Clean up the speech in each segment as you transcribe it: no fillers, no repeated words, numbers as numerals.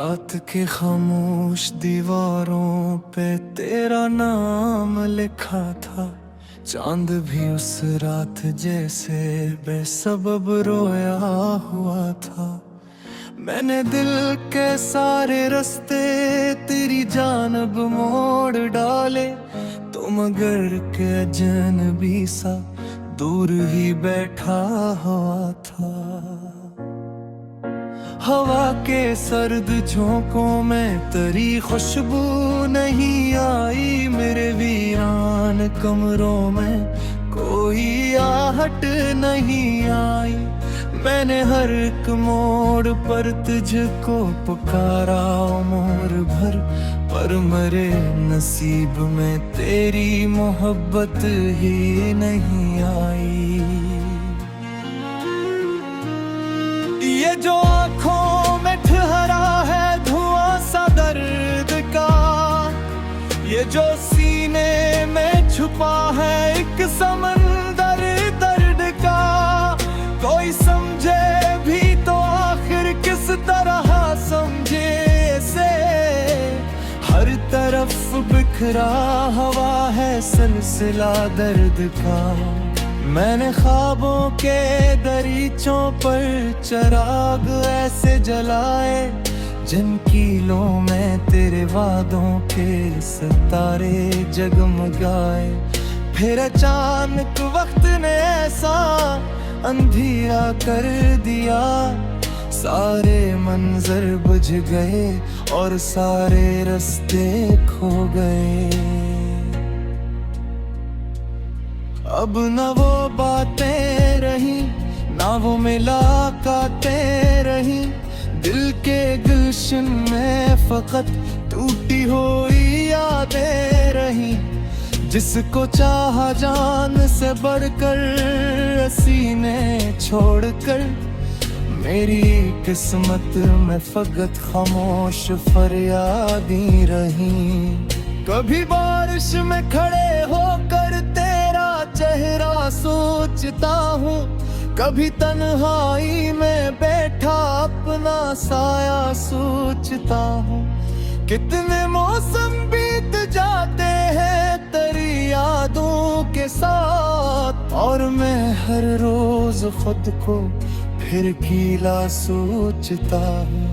रात के खामोश दीवारों पे तेरा नाम लिखा था। चांद भी उस रात जैसे बेसबब रोया हुआ था। मैंने दिल के सारे रास्ते तेरी जानब मोड़ डाले, तो मगर के अजनबी सा दूर ही बैठा हुआ था। हवा के सर्द झोंकों में तेरी खुशबू नहीं आई। मेरे वीरान कमरों में कोई आहट नहीं आई। मैंने हर एक मोड़ पर तुझको पुकारा उम्र भर, पर मेरे नसीब में तेरी मोहब्बत ही नहीं आई। ये जो आँखों में ठहरा है धुआं सा दर्द का, ये जो सीने में छुपा है एक समंदर दर्द का, कोई समझे भी तो आखिर किस तरह समझे इसे। हर तरफ बिखरा हवा है सिलसिला दर्द का। मैंने ख्वाबों के दरीचों पर चिराग ऐसे जलाए, जिन कीलों में तेरे वादों के सितारे जगमगाए। फिर अचानक वक्त ने ऐसा अंधेरा कर दिया, सारे मंजर बुझ गए और सारे रास्ते खो गए। अब न वो बातें रही, ना वो मुलाकातें रही। दिल के गुलशन में फकत टूटी हुई यादें रही। जिसको चाहा जान से बढ़कर सीने छोड़कर, मेरी किस्मत में फकत खामोश फरियादी रही। कभी बारिश में खड़े होकर तेरा चेहरा सोचता हूँ, कभी तन्हाई में बैठा अपना साया सोचता हूँ। कितने मौसम बीत जाते हैं तेरी यादों के साथ, और मैं हर रोज खुद को फिर गीला सोचता हूँ।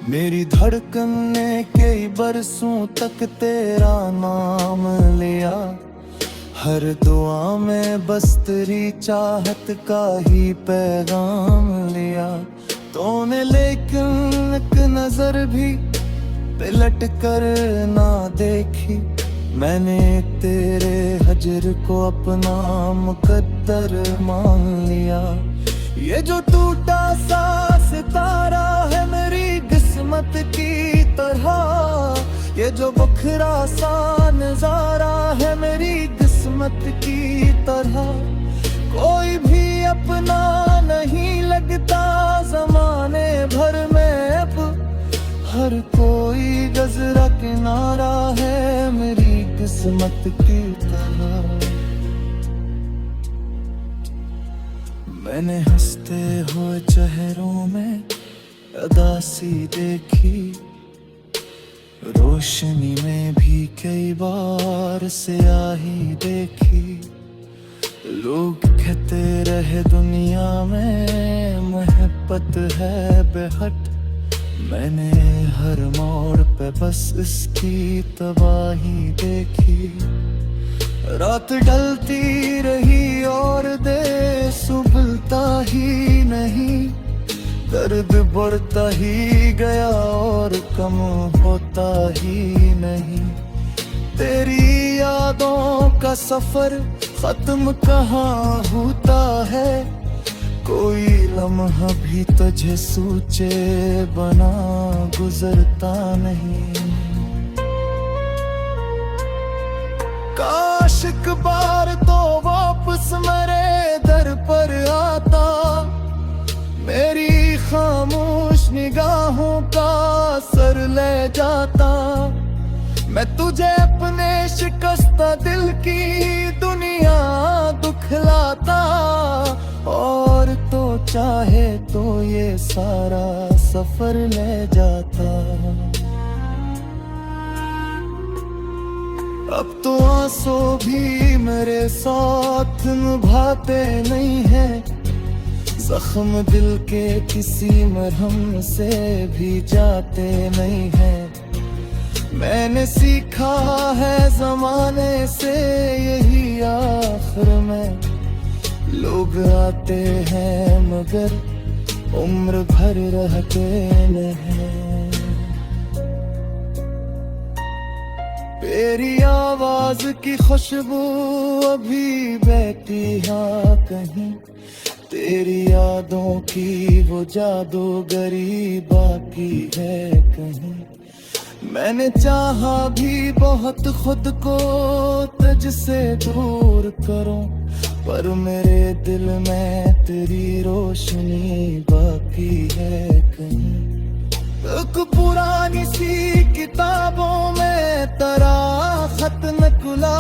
मेरी धड़कन ने कई बरसों तक तेरा नाम लिया। हर दुआ में बस तेरी चाहत का ही पैगाम लिया। तूने लेकिन एक नजर भी पलट कर ना देखी। मैंने तेरे हजर को अपना मुकद्दर मान लिया। ये जो टूटा सा सितारा है मेरी किस्मत की तरह, ये जो बखरा सा नजारा है मेरी किस्मत की तरह। कोई भी अपना नहीं लगता जमाने भर में अब, हर कोई गजरा किनारा है मेरी किस्मत की तरह। मैंने हंसते हुए चेहरों में उदासी देखी, रोशनी में भी कई बार स्याही देखी। लोग कहते रहे दुनिया में मोहब्बत है बेहद, मैंने हर मोड़ पे बस इसकी तबाही देखी। रात ढलती रही और देश सुबलता ही नहीं, दर्द बढ़ता ही गया और कम होता ही नहीं। तेरी यादों का सफर खत्म कहाँ होता है, कोई लम्हा भी तुझे सूचे बना गुजरता नहीं। काश एक बार तो वापस मेरे दर पर आता, मेरी खामोश निगाहों का असर ले जाता। मैं तुझे अपने शिकस्ता दिल की दुनिया दुखलाता, और तो चाहे तो ये सारा सफर ले जाता। अब तो आंसू भी मेरे साथ निभाते नहीं हैं, जख्म दिल के किसी मरहम से भी जाते नहीं हैं। मैंने सीखा है जमाने से यही आखिर में, लोग आते हैं मगर उम्र भर रहते नहीं। तेरी आवाज की खुशबू अभी बहती है कहीं, तेरी यादों की वो जादूगरी बाकी है कहीं। मैंने चाहा भी बहुत खुद को तुझसे दूर करूं, पर मेरे दिल में तेरी रोशनी बाकी है कहीं। एक पुरानी सी किताबों में तेरा खत निकला,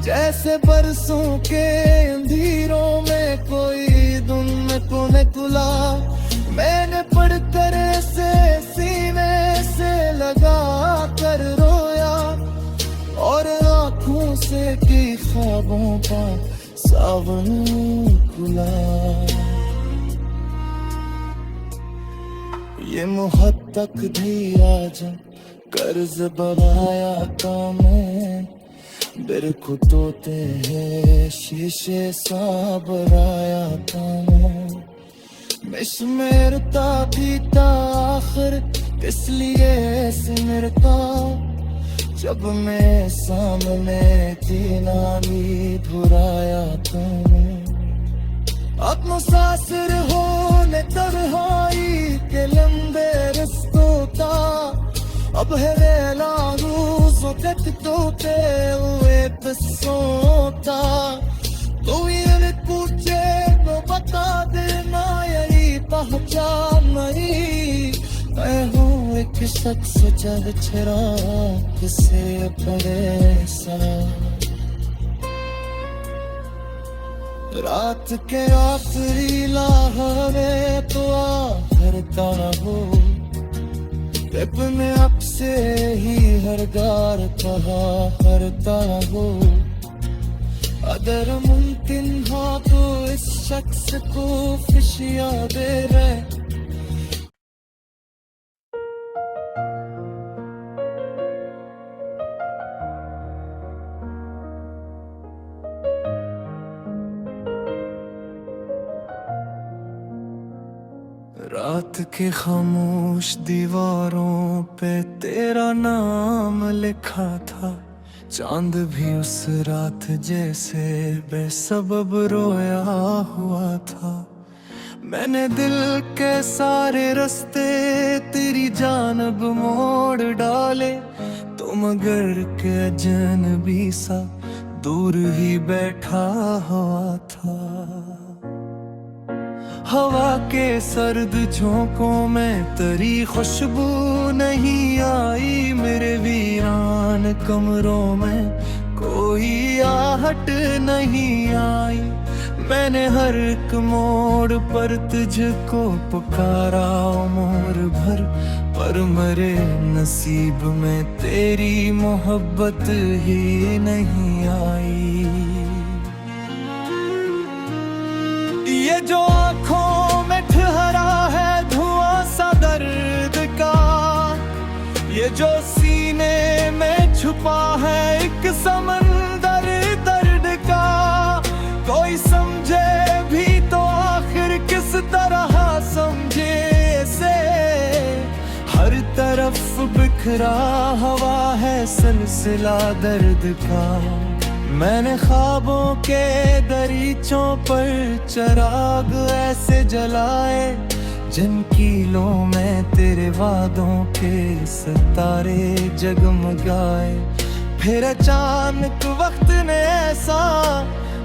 जैसे बरसों के अंधेरों में कोई धुन को निकला। मैंने पढ़कर से सीने से लगा कर रोया, और आँखों से की ख्वाबों का सावन खुला। ये मुहब्बत भी आज कर्ज बढ़ाया था मैं, बिरखु तोते हैं शीशे सा बनाया था मैं सिमरता भी था आखिर किस लिए सिमरता, जब मैं सामने थी नानी धुराया था मैं। अब मुसाफिर होने तन्हाई के लंबे रस्तों का, अब है वेला रोज़ों तोते हुए बसोता। तू ये पूछे तो बता देना यही पहचान नहीं, मैं हूँ एक शख्स जब चिराग से परेशान। रात के आखिरी लम्हे तो आखिरता हो, अपने आप से ही हर गार कहा हरता हो। अगर मुमकिन हो तो इस शख्स को खुशियां दे रहे। रात के खामोश दीवारों पे तेरा नाम लिखा था, चांद भी उस रात जैसे बेसबब रोया हुआ था। मैंने दिल के सारे रास्ते तेरी जानब मोड़ डाले, तो मगर के अजनबी सा दूर ही बैठा हुआ था। हवा के सर्द झोंकों में तेरी खुशबू नहीं आई, मेरे वीरान कमरों में कोई आहट नहीं आई। मैंने हर एक मोड़ पर तुझको पुकारा उम्र भर, पर मेरे नसीब में तेरी मोहब्बत ही नहीं आई। ये जो आँखों में ठहरा है धुआं सा दर्द का, ये जो सीने में छुपा है एक समंदर दर्द का, कोई समझे भी तो आखिर किस तरह समझे से। हर तरफ बिखरा हवा है सिलसिला दर्द का। मैंने ख्वाबों के दरीचों पर चिराग ऐसे जलाए, जिनकी लो में तेरे वादों के सितारे जगमगाए। फिर अचानक वक्त ने ऐसा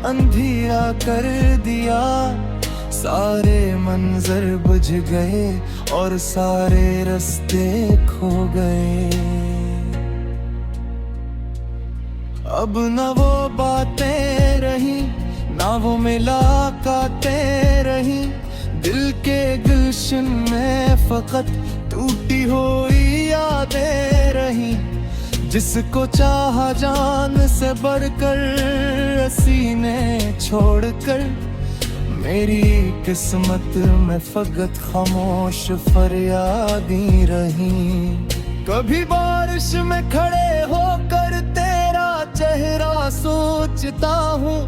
अंधेरा कर दिया, सारे मंजर बुझ गए और सारे रास्ते खो गए। अब न वो बातें रही ना वो मुलाकातें रही दिल के गुलशन में, फकत टूटी हुई यादें रही। जिसको चाहा जान से बढ़कर सीने छोड़कर, मेरी किस्मत में फकत खामोश फरियादी रही। कभी बारिश में खड़े होकर तेरा चेहरा सोचता हूँ,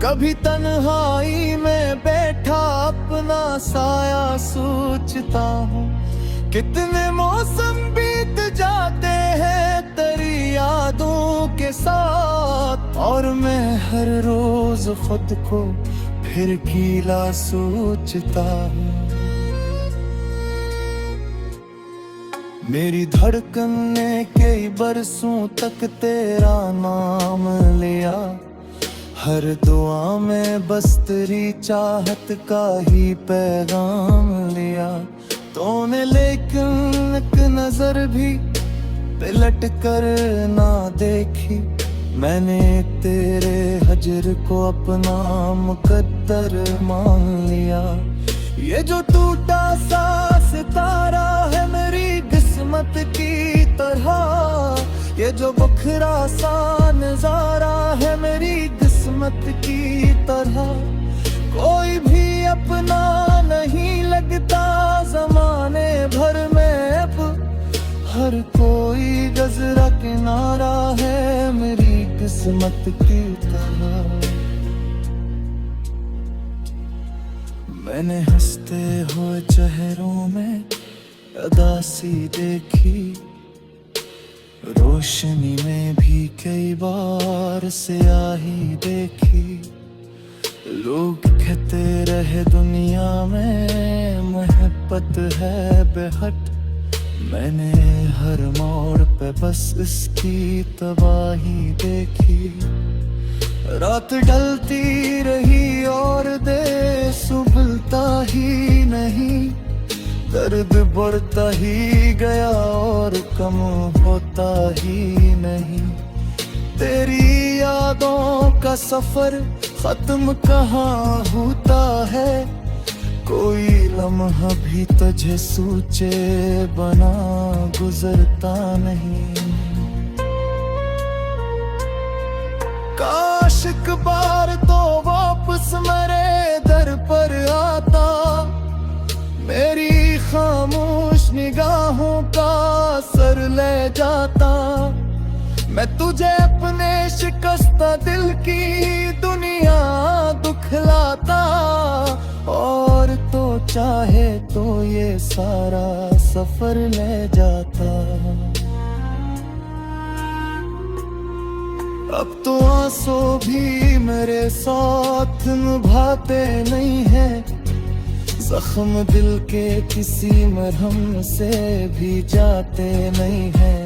कभी तन्हाई में बैठा अपना साया सोचता हूँ। कितने मौसम बीत जाते हैं तेरी यादों के साथ, और मैं हर रोज खुद को फिर गीला सोचता हूँ। मेरी धड़कन ने कई बरसों तक तेरा नाम लिया, हर दुआ में बस तेरी चाहत का ही पैगाम लिया। तूने लेकिन एक नजर भी पलट कर ना देखी, मैंने तेरे हजर को अपना मुकद्दर मान लिया। ये जो टूटा सा सितारा है मेरी किस्मत की तरह, ये जो बखरा सा नजारा है मेरी किस्मत की तरह। कोई भी अपना नहीं लगता जमाने भर में अब, हर कोई गजरा किनारा है मेरी किस्मत की तरह। मैंने हंसते हुए चेहरों में उदासी देखी, रोशनी में भी कई बार स्याही देखी। लोग कहते रहे दुनिया में मोहब्बत है बेहद, मैंने हर मोड़ पे बस इसकी तबाही देखी। रात ढलती रही और देश उबलता ही नहीं, दर्द बढ़ता ही गया और कम होता ही नहीं। तेरी यादों का सफर खत्म कहाँ होता है, कोई लम्हा भी तुझे सूचे बना गुजरता नहीं। काश एक बार तो वापस मेरे दर पर आता, मेरी खामोश निगाहों का असर ले जाता। मैं तुझे अपने शिकस्ता दिल की दुनिया दुखलाता, और तो चाहे तो ये सारा सफर ले जाता। अब तो आंसू भी मेरे साथ निभाते नहीं हैं, जख्म दिल के किसी मरहम से भी जाते नहीं हैं।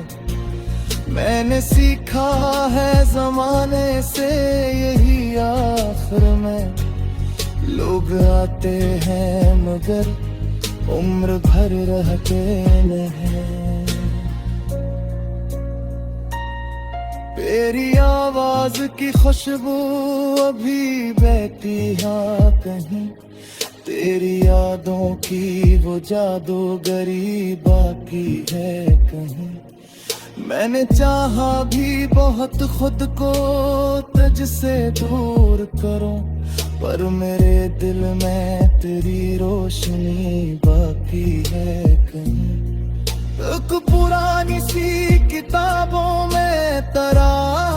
मैंने सीखा है जमाने से यही आखिर में, लोग आते हैं मगर उम्र भर रहते नहीं। तेरी आवाज की खुशबू अभी बहती है कहीं, तेरी यादों की वो जादूगरी बाकी है कहीं। मैंने चाहा भी बहुत खुद को तुझसे दूर करूं, पर मेरे दिल में तेरी रोशनी बाकी है कहीं। एक पुरानी सी किताबों में तेरा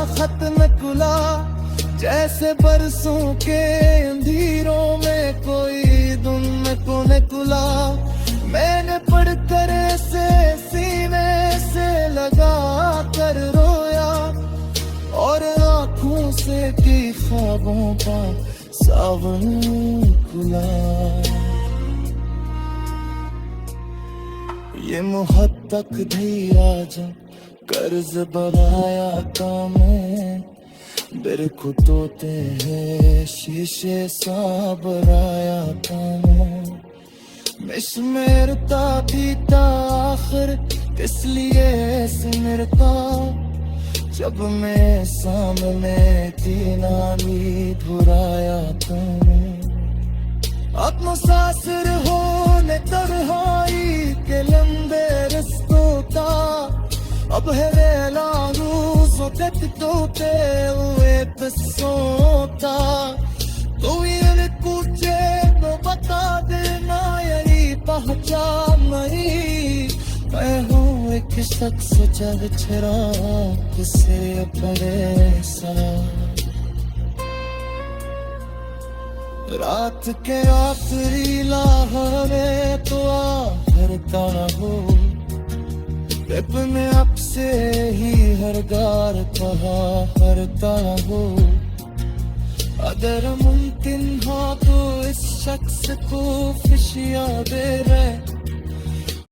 खत निकला, जैसे बरसों के अंधेरों में कोई धुन को निकला। मैंने पढ़कर ऐसे सीने से लगा कर रोया, और आँखों से की ख्वाबों का सावन खुला। ये मोहब्बत धैया जब कर्ज बढ़ाया काम मेरे को तोते हैं शीशे सा बनाया काम। मिसमेरता पीता आखिर किस लिए सिमरता, जब मैं सामने थी नानी धुराया तूने आत्मसासर होने तन्हाई के लंबे रस्तों का अब है वेला रूसों तेते हुए बसोता तू ये कुछ नो बता देना यही पहचान नहीं मैं हूँ एक शख्स जब चिराग से अपने साथ रात के आखिरी लम्हे तो आहरता हो अपने अब से ही हर गार कहा हरता हो अगर मुमकिन हो तो इस शख्स को खुशियाँ दे रहे